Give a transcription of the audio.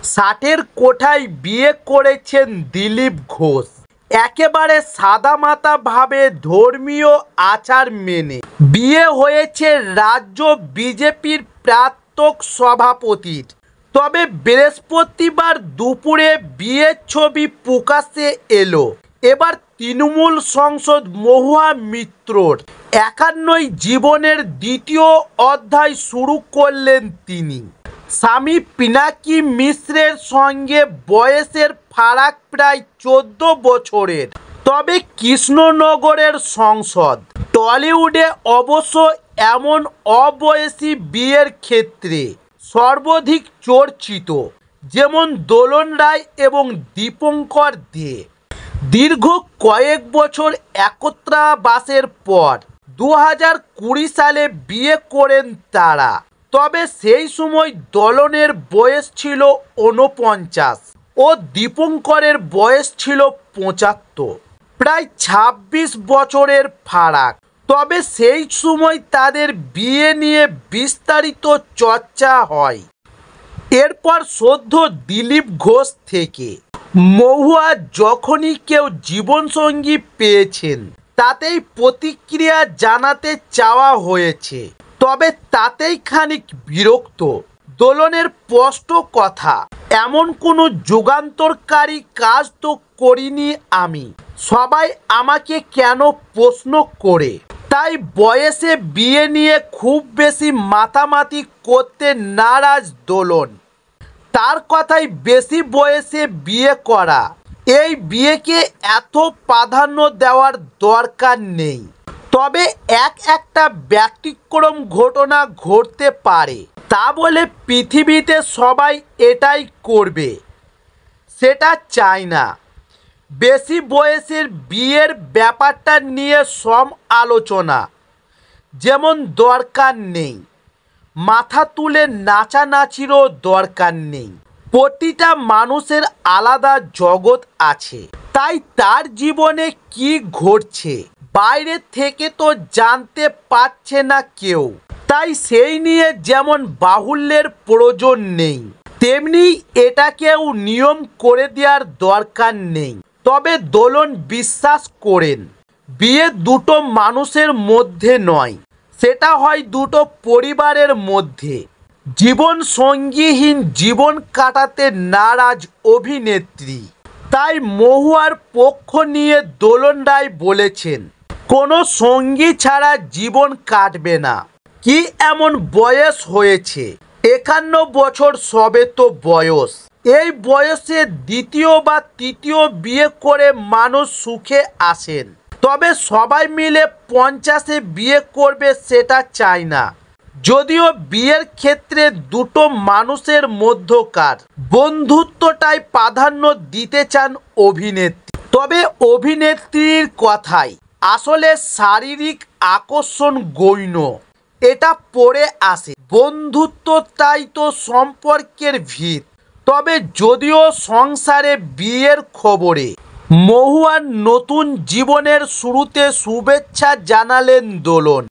ষাটের কোঠায় বিয়ে করেছেন দিলীপ ঘোষ। একেবারে সাদামাটা ভাবে ধর্মীয় আচার মেনে বিয়ে হয়েছে রাজ্য বিজেপির প্রাক্তন সভাপতির। তবে বৃহস্পতিবার দুপুরে বিয়ের ছবি প্রকাশ্যে এলো। এবার তৃণমূল সাংসদ মহুয়া মৈত্রর 51 জীবনের দ্বিতীয় অধ্যায় শুরু করলেন তিনি। স্বামী পিনাকি মিশ্রের সঙ্গে বয়সের ফারাক প্রায় 14 বছরের। তবে কৃষ্ণনগরের সাংসদ। টলিউডে অবশ্য এমন অবয়সী বিয়ের ক্ষেত্রে সর্বাধিক চর্চিত, যেমন দোলন রায় এবং দীপঙ্কর দে। দীর্ঘ কয়েক বছর একত্রাবাসের পর 2020 সালে বিয়ে করেন তারা। তবে সেই সময় দোলনের বয়স ছিল 49 ও দীপঙ্করের বয়স ছিল 75, প্রায় 26 বছরের ফারাক। তবে সেই সময় তাদের বিয়ে নিয়ে বিস্তারিত চর্চা হয়। এরপর সদ্য দিলীপ ঘোষ থেকে মহুয়া যখনই কেউ জীবনসঙ্গী পেয়েছেন তাতেই প্রতিক্রিয়া জানাতে চাওয়া হয়েছে। তবে তাতেই খানিক বিরক্ত দোলনের স্পষ্ট কথা, এমন কোনো যুগান্তকারী কাজ তো করিনি আমি, সবাই আমাকে কেন প্রশ্ন করে। তাই বয়সে বিয়ে নিয়ে খুব বেশি মাতামাতি করতে নারাজ দোলন। তার কথাই, বেশি বয়সে বিয়ে করা, এই বিয়েকে এত প্রাধান্য দেওয়ার দরকার নেই। তবে একটা ব্যতিক্রম ঘটনা ঘটতে পারে, তা বলে পৃথিবীতে সবাই এটাই করবে সেটা চাই না। বেশি বয়সের বিয়ের ব্যাপারটা নিয়ে আলোচনা যেমন দরকার নেই, মাথা তুলে নাচানাচিরও দরকার নেই। প্রতিটা মানুষের আলাদা জগৎ আছে, তাই তার জীবনে কি ঘটছে বাইরে থেকে তো জানতে পারছে না কেউ। তাই সেই নিয়ে যেমন বাহুল্যের প্রয়োজন নেই, তেমনি এটাকেও নিয়ম করে দেওয়ার দরকার নেই। তবে দোলন বিশ্বাস করেন, বিয়ে দুটো মানুষের মধ্যে নয়, সেটা হয় দুটো পরিবারের মধ্যে। জীবন সঙ্গীহীন জীবন কাটাতে নারাজ অভিনেত্রী। তাই মহুয়ার পক্ষ নিয়ে দোলন রায় বলেছেন, কোনো সঙ্গী ছাড়া জীবন কাটবে না। কি এমন বয়স হয়েছে, 51 বছর সবে তো বয়স। এই বয়সে দ্বিতীয় বা তৃতীয় বিয়ে করে মানুষ সুখে আসেন। তবে সবাই মিলে 50-এ বিয়ে করবে সেটা চাই না। যদিও বিয়ের ক্ষেত্রে দুটো মানুষের মধ্যকার বন্ধুত্বটাই প্রাধান্য দিতে চান অভিনেত্রী। তবে অভিনেত্রীর কথায় আসলে শারীরিক আকর্ষণ গৌণ, এটা পরে আসে। বন্ধুত্বটাই তো সম্পর্কের ভিত। তবে যদিও সংসারে বিয়ের খবরে মহুয়ার নতুন জীবনের শুরুতে শুভেচ্ছা জানালেন দোলন।